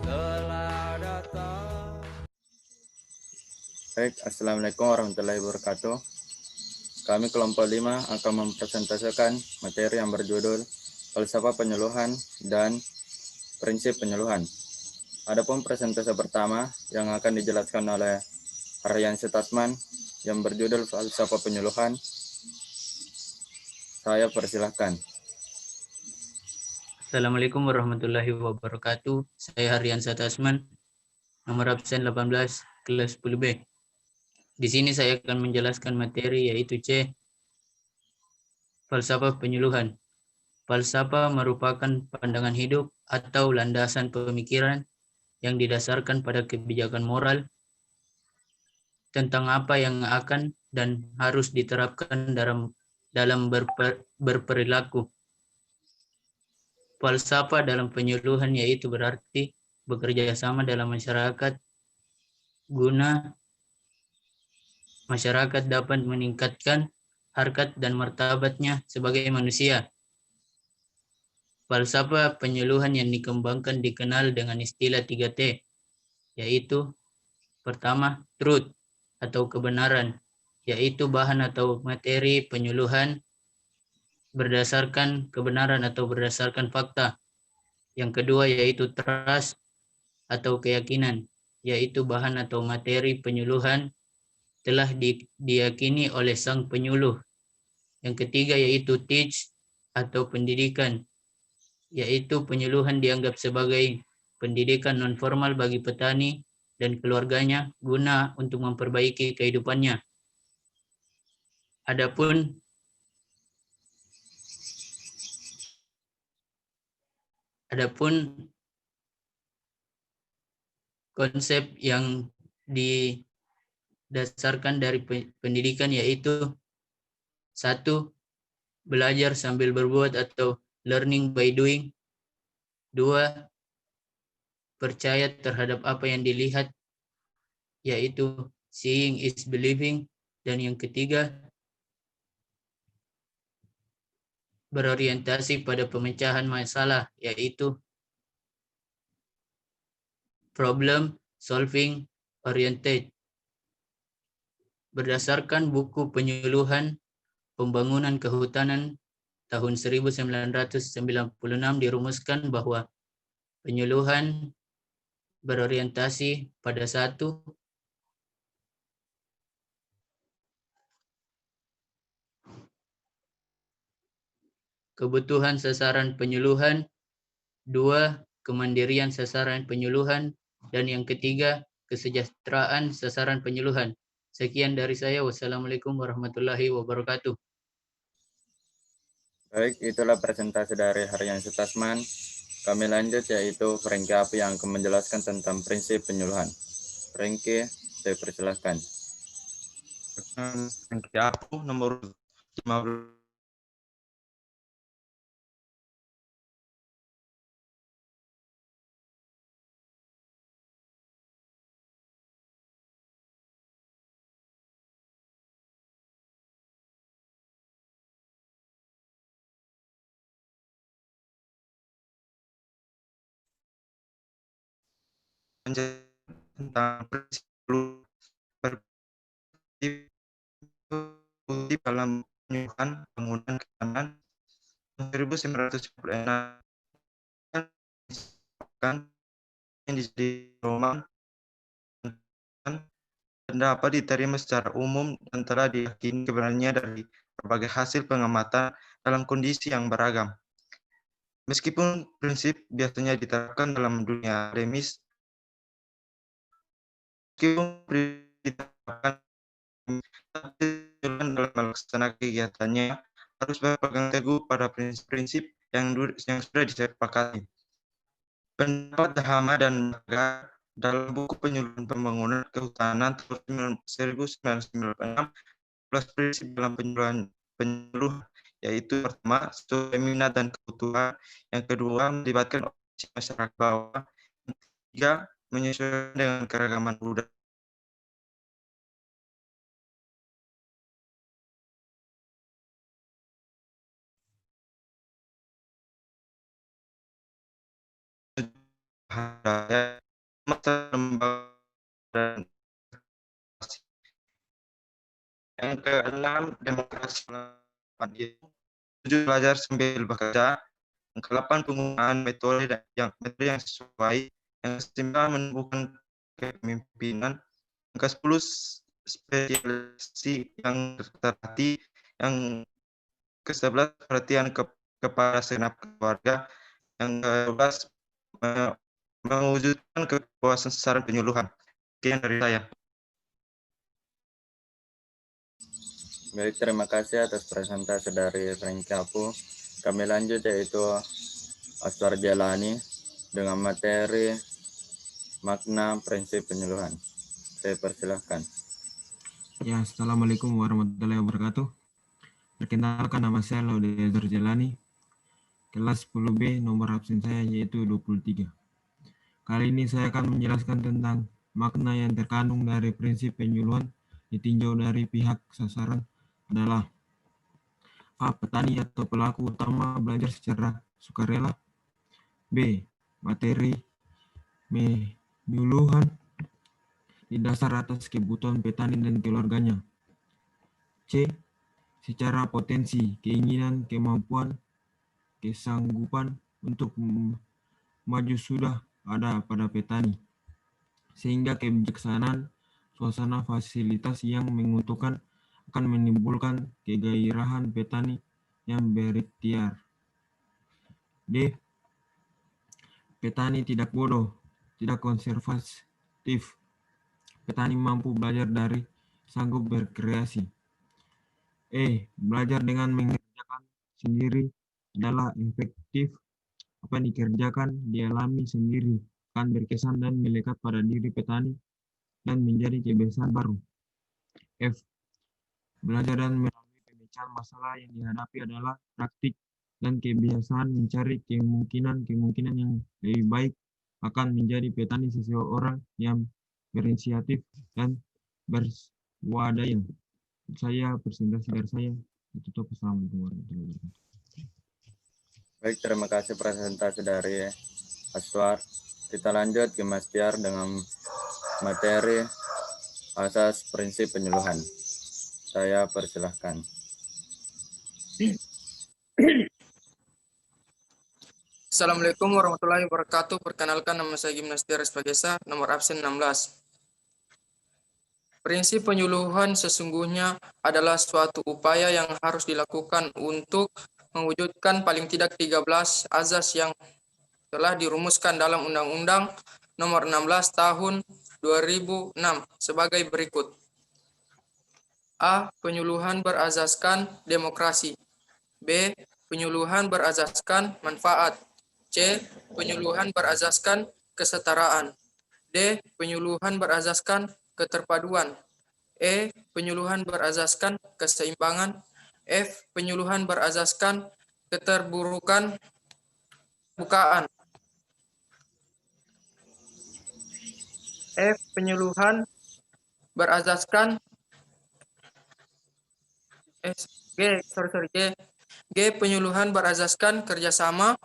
telah datang. Baik, Assalamualaikum warahmatullahi wabarakatuh. Kami kelompok 5 akan mempresentasikan materi yang berjudul Falsafah Penyuluhan dan Prinsip Penyuluhan. Adapun presentasi pertama yang akan dijelaskan oleh Aryan Sutasman yang berjudul Falsafah Penyuluhan. Saya persilahkan. Assalamualaikum warahmatullahi wabarakatuh. Saya Aryan Sutasman, nomor absen 18, kelas 10B. Di sini saya akan menjelaskan materi yaitu C. Falsafah penyuluhan. Falsafah merupakan pandangan hidup atau landasan pemikiran yang didasarkan pada kebijakan moral tentang apa yang akan dan harus diterapkan dalam berperilaku. Falsafah dalam penyuluhan yaitu berarti bekerja sama dalam masyarakat guna masyarakat dapat meningkatkan harkat dan martabatnya sebagai manusia. Falsafah penyuluhan yang dikembangkan dikenal dengan istilah 3T, yaitu pertama, truth atau kebenaran, yaitu bahan atau materi penyuluhan berdasarkan kebenaran atau berdasarkan fakta. Yang kedua yaitu trust atau keyakinan, yaitu bahan atau materi penyuluhan telah diyakini oleh sang penyuluh. Yang ketiga yaitu teach atau pendidikan, yaitu penyuluhan dianggap sebagai pendidikan non-formal bagi petani dan keluarganya guna untuk memperbaiki kehidupannya. Adapun konsep yang didasarkan dari pendidikan yaitu satu, belajar sambil berbuat atau learning by doing. Dua, percaya terhadap apa yang dilihat yaitu seeing is believing. Dan yang ketiga, berorientasi pada pemecahan masalah yaitu problem solving oriented. Berdasarkan buku penyuluhan pembangunan kehutanan tahun 1996 dirumuskan bahwa penyuluhan berorientasi pada satu, kebutuhan sasaran penyuluhan, dua, kemandirian sasaran penyuluhan, dan yang ketiga, kesejahteraan sasaran penyuluhan. Sekian dari saya. Wassalamualaikum warahmatullahi wabarakatuh. Baik, itulah presentasi dari Aryan Sutasman. Kami lanjut yaitu Franky Api yang akan menjelaskan tentang prinsip penyuluhan. Franky, saya persilahkan. Franky Apu nomor 15. Tentang prinsip dalam penyuluhan bangunan ketahanan 1996 kan yang di Roma dan dapat diterima secara umum dan telah diyakini kebenarannya dari berbagai hasil pengamatan dalam kondisi yang beragam. Meskipun prinsip biasanya diterapkan dalam dunia akademis, dalam melaksanakan kegiatannya harus berpegang teguh pada prinsip-prinsip yang sudah disepakati. Pendapat Dahama dan Baga dalam buku penyuluhan pembangunan kehutanan tahun 1996 plus prinsip dalam penyuluhan yaitu pertama, sesuai minat dan kebutuhan, yang kedua, melibatkan masyarakat bawah, yang ketiga, menyesuaikan dengan keragaman budaya. daya, masa lembaga dan yang keenam demokrasi. Tujuh belajar sambil bekerja. Yang ke-8 penggunaan metode yang sesuai. Yang ke-9 menumbuhkan kepemimpinan. Yang ke-10 spesialisasi yang terhati. Yang ke-11 perhatian kepada segenap keluarga. Yang ke-12 mewujudkan kepuasan sasaran penyuluhan. Sekian dari saya. Baik, terima kasih atas presentasi dari Rencapu. Kami lanjut yaitu Aswar Jalani dengan materi makna prinsip penyuluhan. Saya persilahkan. Ya, Assalamualaikum warahmatullahi wabarakatuh. Perkenalkan, nama saya Laude Aswar Jalani. Kelas 10B, nomor absen saya yaitu 23. Kali ini saya akan menjelaskan tentang makna yang terkandung dari prinsip penyuluhan ditinjau dari pihak sasaran adalah A. Petani atau pelaku utama belajar secara sukarela. B. Materi penyuluhan didasar atas kebutuhan petani dan keluarganya. C. Secara potensi, keinginan, kemampuan, kesanggupan untuk maju sudah ada pada petani, sehingga kebijaksanaan suasana fasilitas yang menguntungkan akan menimbulkan kegairahan petani yang berikhtiar. D. Petani tidak bodoh, tidak konservatif. Petani mampu belajar dari sanggup berkreasi. E. Belajar dengan mengerjakan sendiri adalah efektif. Apa yang dikerjakan, dialami sendiri, akan berkesan dan melekat pada diri petani dan menjadi kebiasaan baru. F. Belajar dan melalui pemecahan masalah yang dihadapi adalah praktik dan kebiasaan mencari kemungkinan yang lebih baik akan menjadi petani seseorang yang berinisiatif dan berswadaya. Saya presentasi dari saya. Tutup. Assalamualaikum warahmatullahi wabarakatuh. Baik, terima kasih presentasi dari Aswar. Kita lanjut ke Mas Tiar dengan materi asas prinsip penyuluhan. Saya persilahkan. Assalamualaikum warahmatullahi wabarakatuh. Perkenalkan, nama saya Gimnas Tiar Espagesa, nomor absen 16. Prinsip penyuluhan sesungguhnya adalah suatu upaya yang harus dilakukan untuk mewujudkan paling tidak 13 azas yang telah dirumuskan dalam Undang-Undang nomor 16 tahun 2006 sebagai berikut. A. Penyuluhan berazaskan demokrasi. B. Penyuluhan berazaskan manfaat. C. Penyuluhan berazaskan kesetaraan. D. Penyuluhan berazaskan keterpaduan. E. Penyuluhan berazaskan keseimbangan. F. Penyuluhan berazaskan keterbukaan. F. Penyuluhan berazaskan G. Penyuluhan berazaskan kerjasama.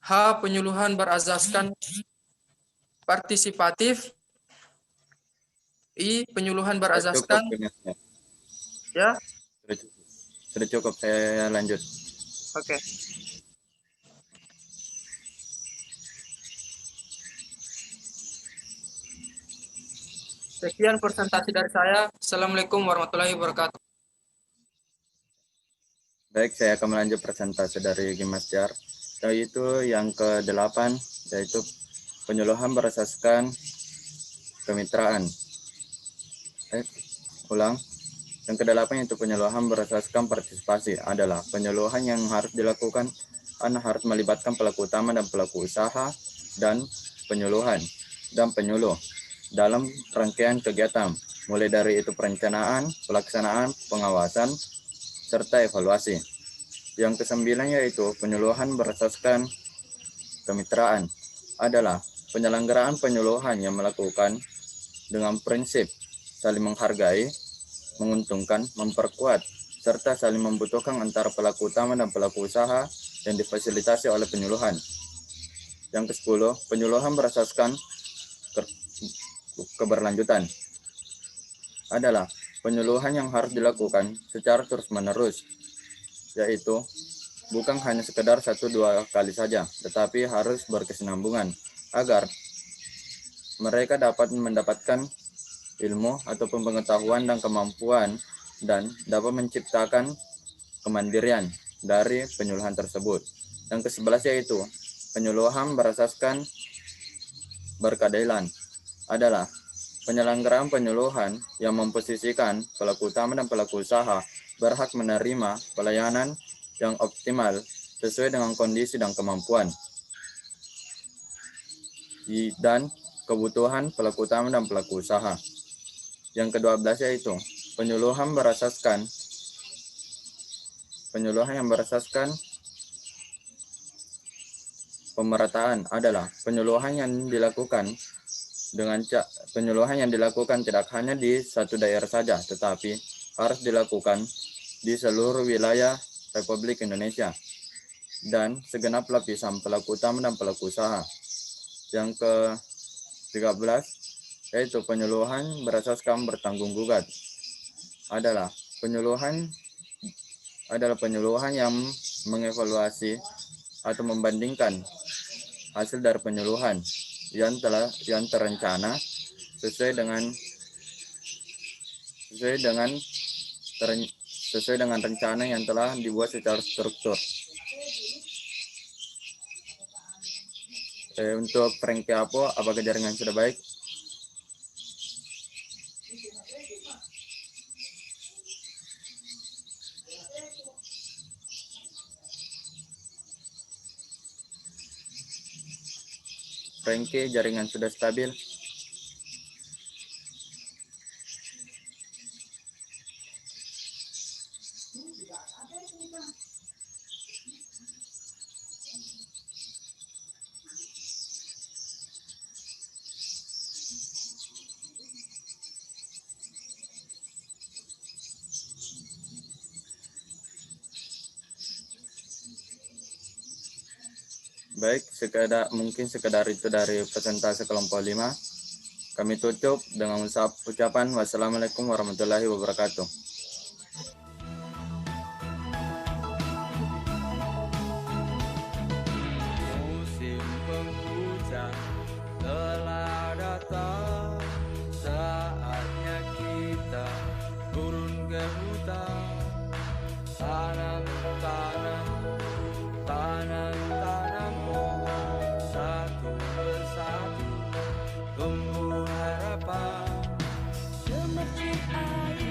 H. Penyuluhan berazaskan partisipatif. I. Penyuluhan berazaskan ya. Sudah cukup, saya lanjut. Oke. Sekian presentasi dari saya. Assalamualaikum warahmatullahi wabarakatuh. Baik, saya akan melanjut presentasi dari Gimas Tiar, yaitu yang ke-8, yaitu penyuluhan berasaskan kemitraan. Yang ke-8 yaitu penyuluhan berasaskan partisipasi adalah penyuluhan yang harus dilakukan harus melibatkan pelaku utama dan pelaku usaha dan penyuluhan dan penyuluh dalam rangkaian kegiatan, mulai dari itu perencanaan, pelaksanaan, pengawasan, serta evaluasi. Yang ke-9 yaitu penyuluhan berasaskan kemitraan adalah penyelenggaraan penyuluhan yang melakukan dengan prinsip saling menghargai, menguntungkan, memperkuat, serta saling membutuhkan antara pelaku utama dan pelaku usaha yang difasilitasi oleh penyuluhan. Yang ke-10, penyuluhan berasaskan keberlanjutan adalah penyuluhan yang harus dilakukan secara terus-menerus, yaitu bukan hanya sekedar 1-2 kali saja, tetapi harus berkesinambungan agar mereka dapat mendapatkan ilmu atau pengetahuan dan kemampuan dan dapat menciptakan kemandirian dari penyuluhan tersebut. Yang ke-11 yaitu penyuluhan berasaskan berkeadilan adalah penyelenggaraan penyuluhan yang memposisikan pelaku utama dan pelaku usaha berhak menerima pelayanan yang optimal sesuai dengan kondisi dan kemampuan dan kebutuhan pelaku utama dan pelaku usaha. Yang ke-12 yaitu penyuluhan yang berasaskan pemerataan adalah penyuluhan yang dilakukan tidak hanya di satu daerah saja, tetapi harus dilakukan di seluruh wilayah Republik Indonesia dan segenap lapisan pelaku utama dan pelaku usaha. Yang ke-13 yaitu penyuluhan berasaskan bertanggung jawab adalah penyuluhan yang mengevaluasi atau membandingkan hasil dari penyuluhan yang terencana sesuai dengan rencana yang telah dibuat secara struktur. Untuk Frankie Apo, apakah jaringan sudah baik? Frankie, jaringan sudah stabil? Baik, mungkin sekedar itu dari presentasi kelompok 5. Kami tutup dengan ucapan wassalamualaikum warahmatullahi wabarakatuh. Musim penghujan telah datang, saatnya kita turun ke hutan, tanam pohon satu persatu, tumbuh harapan. Gemercik air